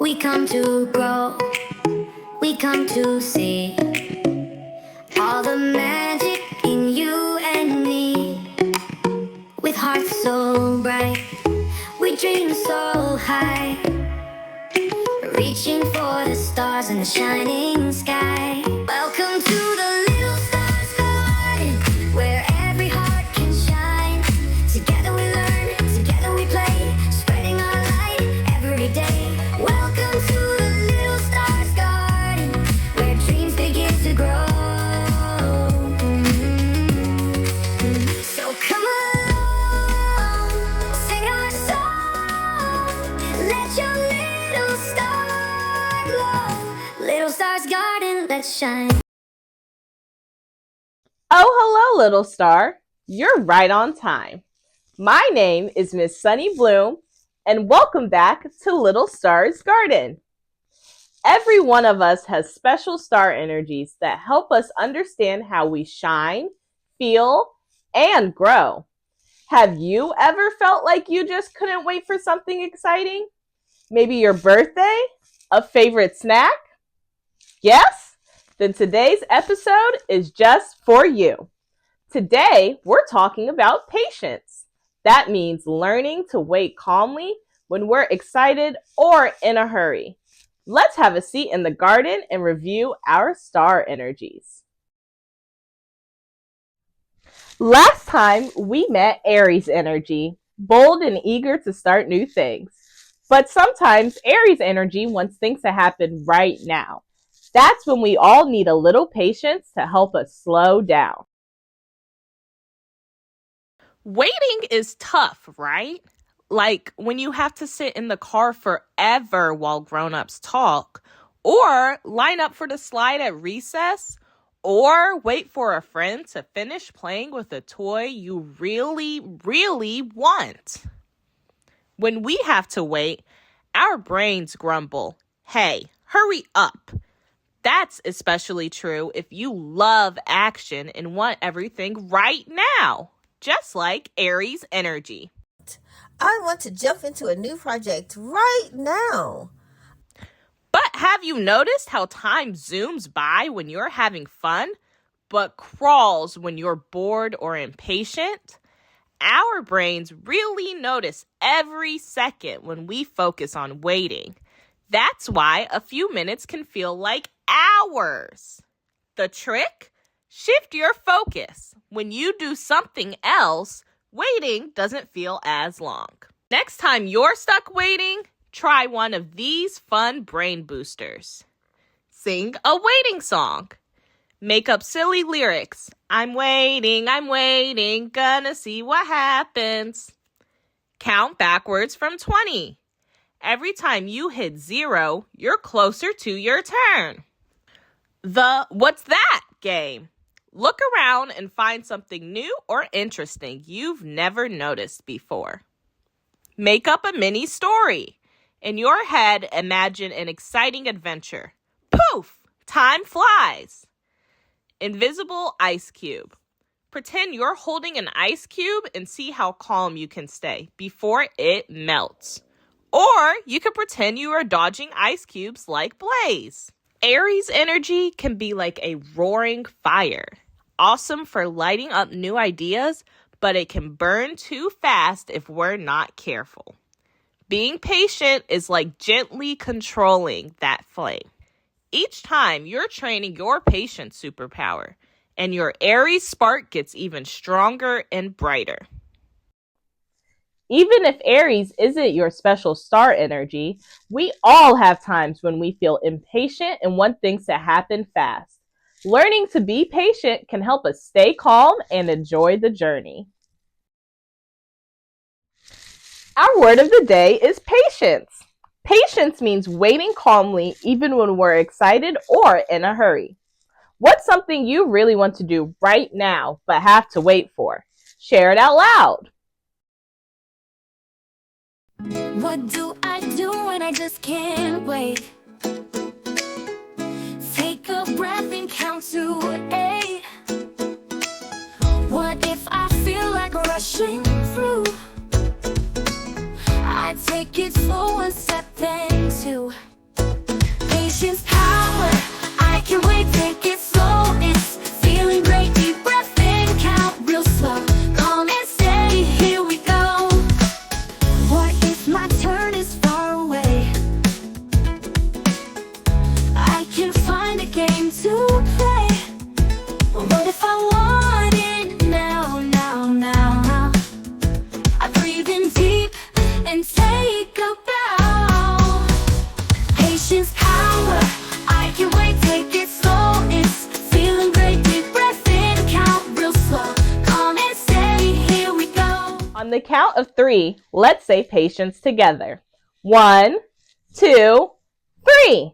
We come to grow, we come to see all the magic in you and me. With hearts so bright, we dream so high, reaching for the stars in the shining sky. Welcome to the little stars garden, where every heart can shine. Together we learn, together we play, spreading our light every day. Welcome to the little stars garden, where dreams begin to grow. So come along, sing our song, let your little star glow. Little stars garden, let's shine. Oh, hello, little star. You're right on time. My name is Miss Sunny Bloom, and welcome back to Little Star's Garden. Every one of us has special star energies that help us understand how we shine, feel, and grow. Have you ever felt like you just couldn't wait for something exciting? Maybe your birthday? A favorite snack? Yes? Then today's episode is just for you. Today, we're talking about patience. That means learning to wait calmly when we're excited or in a hurry. Let's have a seat in the garden and review our star energies. Last time, we met Aries energy, bold and eager to start new things. But sometimes Aries energy wants things to happen right now. That's when we all need a little patience to help us slow down. Waiting is tough, right? Like when you have to sit in the car forever while grown-ups talk, or line up for the slide at recess, or wait for a friend to finish playing with a toy you really, really want. When we have to wait, our brains grumble, "Hey, hurry up." That's especially true if you love action and want everything right now, just like Aries energy. I want to jump into a new project right now. But have you noticed how time zooms by when you're having fun, but crawls when you're bored or impatient? Our brains really notice every second when we focus on waiting. That's why a few minutes can feel like hours. The trick? Shift your focus. When you do something else, waiting doesn't feel as long. Next time you're stuck waiting, try one of these fun brain boosters. Sing a waiting song. Make up silly lyrics. I'm waiting, gonna see what happens. Count backwards from 20. Every time you hit 0, you're closer to your turn. The What's That game. Look around and find something new or interesting you've never noticed before. Make up a mini story. In your head, imagine an exciting adventure. Poof! Time flies. Invisible ice cube. Pretend you're holding an ice cube and see how calm you can stay before it melts. Or you could pretend you are dodging ice cubes like Blaze. Aries energy can be like a roaring fire. Awesome for lighting up new ideas, but it can burn too fast if we're not careful. Being patient is like gently controlling that flame. Each time you're training your patience superpower, and your Aries spark gets even stronger and brighter. Even if Aries isn't your special star energy, we all have times when we feel impatient and want things to happen fast. Learning to be patient can help us stay calm and enjoy the journey. Our word of the day is patience. Patience means waiting calmly even when we're excited or in a hurry. What's something you really want to do right now but have to wait for? Share it out loud. What do I do when I just can't wait? Take a breath and count to 8. What if I feel like rushing through? I take it slow and step then 2. the count of 3, let's say patience together. 1, 2, 3.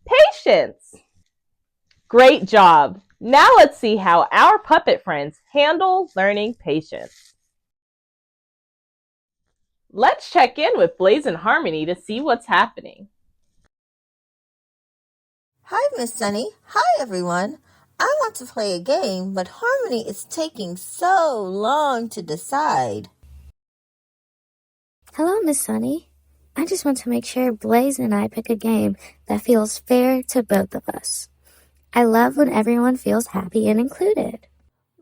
Patience! Great job! Now let's see how our puppet friends handle learning patience. Let's check in with Blaze and Harmony to see what's happening. Hi, Miss Sunny. Hi, everyone. I want to play a game, but Harmony is taking so long to decide. Hello, Miss Sunny. I just want to make sure Blaze and I pick a game that feels fair to both of us. I love when everyone feels happy and included.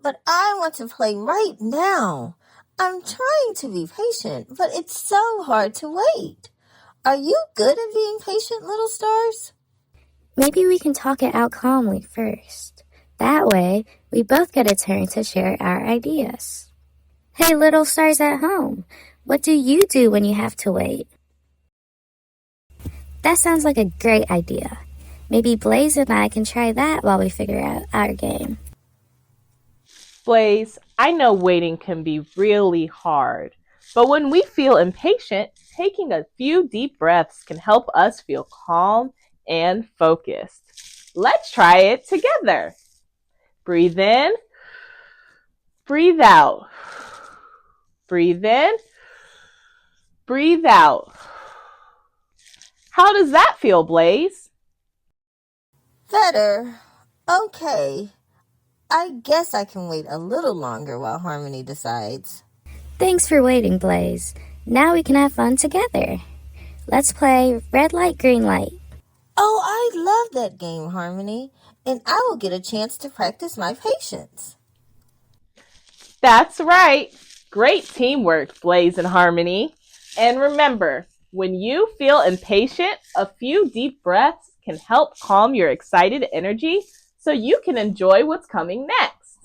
But I want to play right now. I'm trying to be patient, but it's so hard to wait. Are you good at being patient, little stars? Maybe we can talk it out calmly first. That way, we both get a turn to share our ideas. Hey, little stars at home, what do you do when you have to wait? That sounds like a great idea. Maybe Blaze and I can try that while we figure out our game. Blaze, I know waiting can be really hard, but when we feel impatient, taking a few deep breaths can help us feel calm and focused. Let's try it together. Breathe in, breathe out. Breathe in, breathe out. How does that feel, Blaze? Better. Okay. I guess I can wait a little longer while Harmony decides. Thanks for waiting, Blaze. Now we can have fun together. Let's play red light, green light. Oh, I love that game, Harmony, and I will get a chance to practice my patience. That's right. Great teamwork, Blaze and Harmony. And remember, when you feel impatient, a few deep breaths can help calm your excited energy so you can enjoy what's coming next.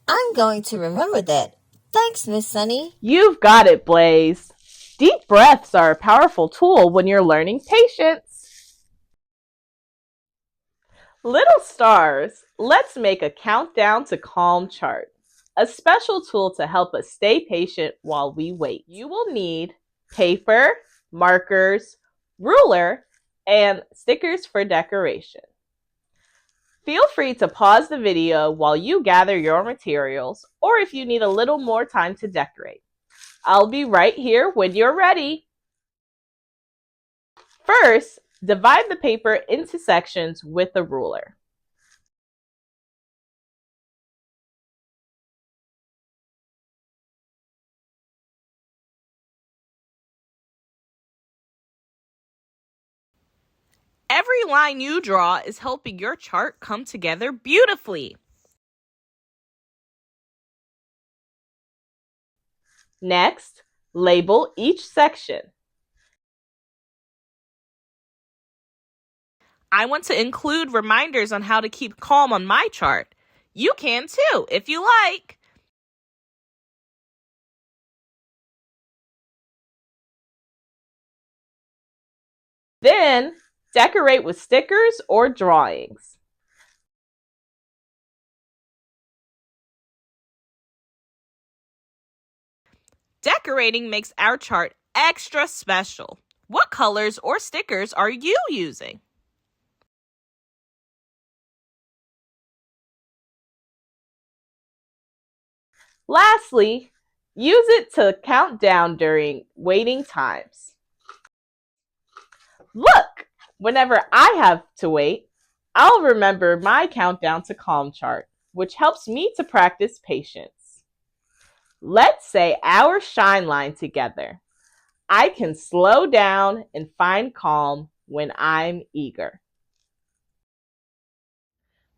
I'm going to remember that. Thanks, Miss Sunny. You've got it, Blaze. Deep breaths are a powerful tool when you're learning patience. Little stars, let's make a countdown to calm chart, a special tool to help us stay patient while we wait. You will need paper, markers, ruler, and stickers for decoration. Feel free to pause the video while you gather your materials, or if you need a little more time to decorate. I'll be right here when you're ready. First, divide the paper into sections with a ruler. Every line you draw is helping your chart come together beautifully. Next, label each section. I want to include reminders on how to keep calm on my chart. You can too, if you like. Then, decorate with stickers or drawings. Decorating makes our chart extra special. What colors or stickers are you using? Lastly, use it to count down during waiting times. Look, whenever I have to wait, I'll remember my countdown to calm chart, which helps me to practice patience. Let's say our shine line together. I can slow down and find calm when I'm eager.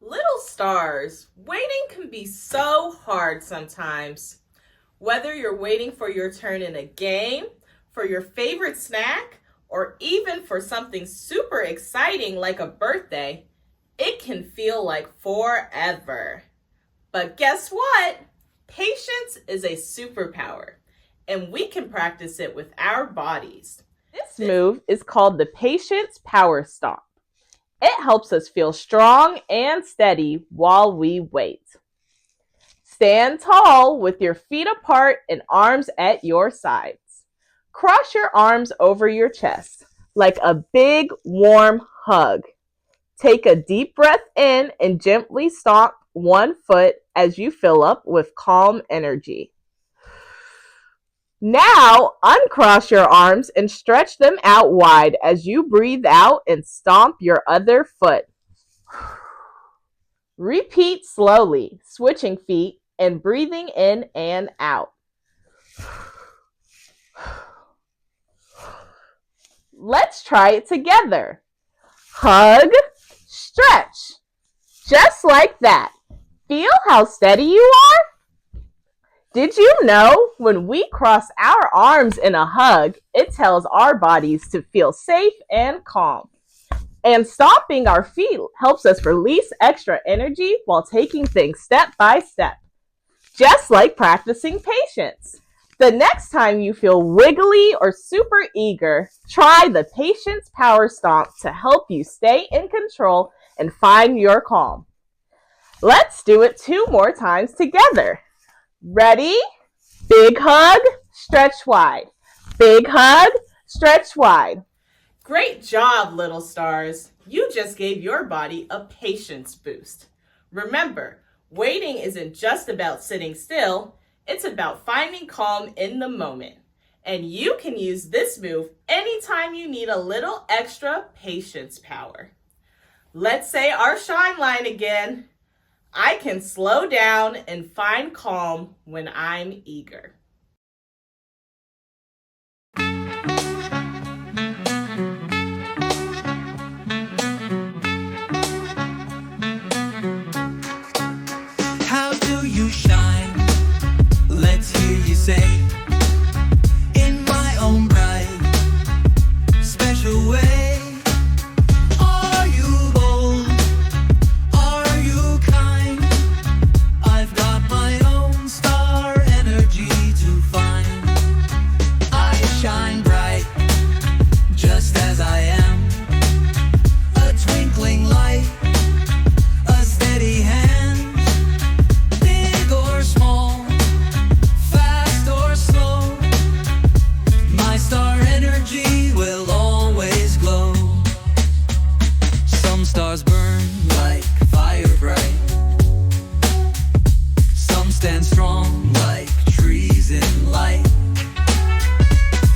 Little stars, waiting can be so hard sometimes. Whether you're waiting for your turn in a game, for your favorite snack, or even for something super exciting like a birthday, it can feel like forever. But guess what? Patience is a superpower, and we can practice it with our bodies. This move is called the Patience Power Stomp. It helps us feel strong and steady while we wait. Stand tall with your feet apart and arms at your sides. Cross your arms over your chest like a big, warm hug. Take a deep breath in and gently stomp one foot as you fill up with calm energy. Now, uncross your arms and stretch them out wide as you breathe out and stomp your other foot. Repeat slowly, switching feet and breathing in and out. Let's try it together. Hug, stretch. Just like that. Feel how steady you are? Did you know when we cross our arms in a hug, it tells our bodies to feel safe and calm? And stomping our feet helps us release extra energy while taking things step by step. Just like practicing patience. The next time you feel wiggly or super eager, try the Patience Power Stomp to help you stay in control and find your calm. Let's do it 2 more times together. Ready? Big hug, stretch wide. Big hug, stretch wide. Great job, little stars. You just gave your body a patience boost. Remember, waiting isn't just about sitting still, it's about finding calm in the moment. And you can use this move anytime you need a little extra patience power. Let's say our shine line again. I can slow down and find calm when I'm eager. How do you shine? Let's hear you say, in my own bright, special way. Are you bold? Are you kind? I've got my own star energy to find. I shine bright, just as I am. A twinkling light, a steady hand. Big or small, fast or slow, my star energy will always glow. Some stars burn like fire bright. Some stand strong like trees in light.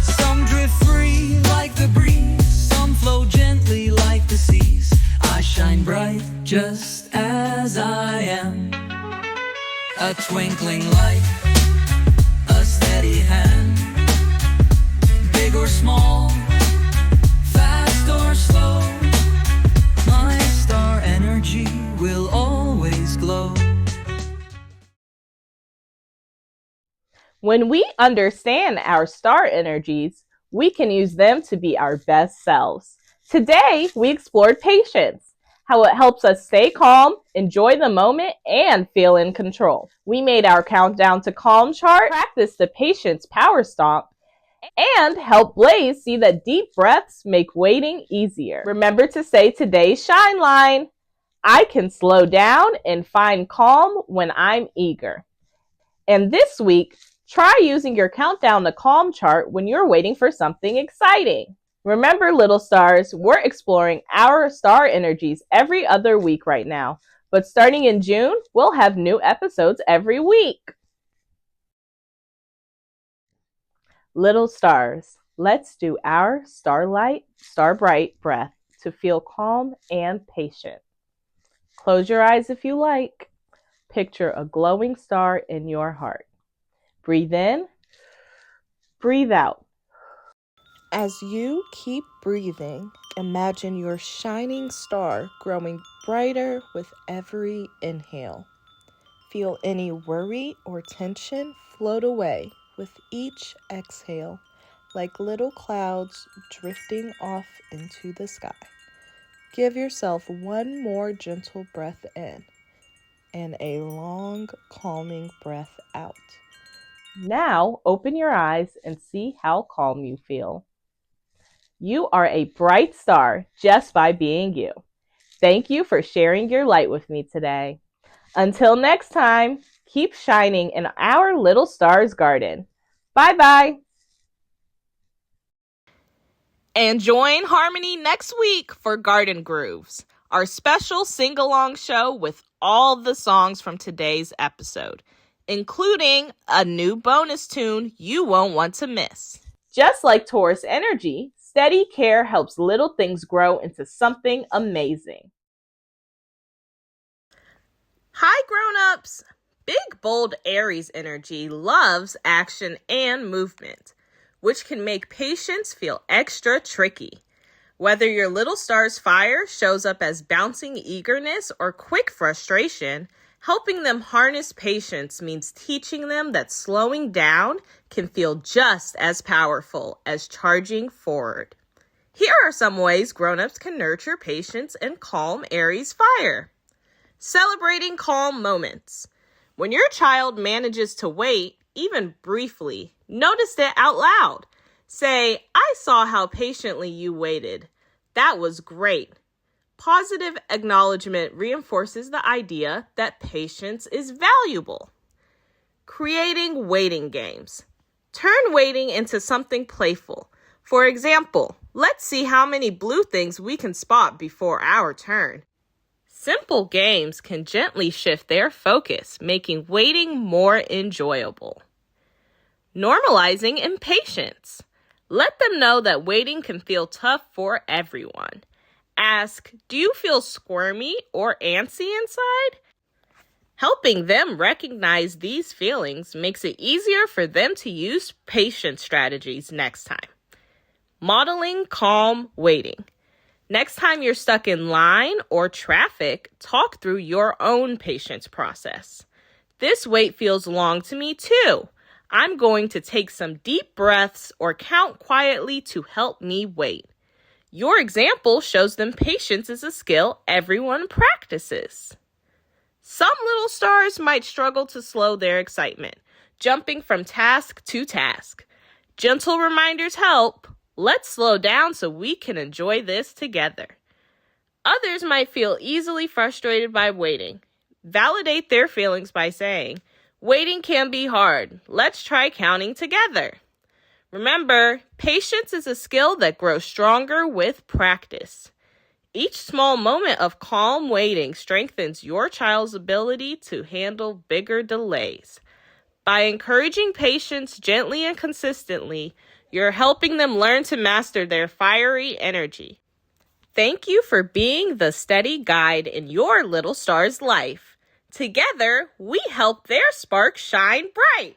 Some drift free like the breeze. Some flow gently like the seas. I shine bright just as I am. A twinkling light, a steady hand. Big or small, fast or slow, my star energy will always glow. When we understand our star energies, we can use them to be our best selves. Today, we explored patience, how it helps us stay calm, enjoy the moment, and feel in control. We made our countdown to calm chart, practiced the Patience Power Stomp, and helped Blaze see that deep breaths make waiting easier. Remember to say today's shine line. I can slow down and find calm when I'm eager. And this week, try using your countdown to calm chart when you're waiting for something exciting. Remember, little stars, we're exploring our star energies every other week right now. But starting in June, we'll have new episodes every week. Little stars, let's do our starlight, star bright breath to feel calm and patient. Close your eyes if you like. Picture a glowing star in your heart. Breathe in, breathe out. As you keep breathing, imagine your shining star growing brighter with every inhale. Feel any worry or tension float away with each exhale, like little clouds drifting off into the sky. Give yourself one more gentle breath in and a long, calming breath out. Now open your eyes and see how calm you feel. You are a bright star just by being you. Thank you for sharing your light with me today. Until next time, keep shining in our little star's garden. Bye-bye. And join Harmony next week for Garden Grooves, our special sing-along show with all the songs from today's episode, including a new bonus tune you won't want to miss. Just like Taurus energy, steady care helps little things grow into something amazing. Hi, grown-ups! Big, bold Aries energy loves action and movement, which can make patience feel extra tricky. Whether your little star's fire shows up as bouncing eagerness or quick frustration, helping them harness patience means teaching them that slowing down can feel just as powerful as charging forward. Here are some ways grown-ups can nurture patience and calm Aries fire. Celebrating calm moments. When your child manages to wait, even briefly, notice it out loud. Say, "I saw how patiently you waited. That was great." Positive acknowledgement reinforces the idea that patience is valuable. Creating waiting games. Turn waiting into something playful. For example, let's see how many blue things we can spot before our turn. Simple games can gently shift their focus, making waiting more enjoyable. Normalizing impatience. Let them know that waiting can feel tough for everyone. Ask, "Do you feel squirmy or antsy inside?" Helping them recognize these feelings makes it easier for them to use patience strategies next time. Modeling calm waiting. Next time you're stuck in line or traffic, talk through your own patience process. "This wait feels long to me too. I'm going to take some deep breaths or count quietly to help me wait." Your example shows them patience is a skill everyone practices. Some little stars might struggle to slow their excitement, jumping from task to task. Gentle reminders help. Let's slow down so we can enjoy this together. Others might feel easily frustrated by waiting. Validate their feelings by saying, "Waiting can be hard. Let's try counting together." Remember, patience is a skill that grows stronger with practice. Each small moment of calm waiting strengthens your child's ability to handle bigger delays. By encouraging patience gently and consistently, you're helping them learn to master their fiery energy. Thank you for being the steady guide in your little star's life. Together, we help their spark shine bright.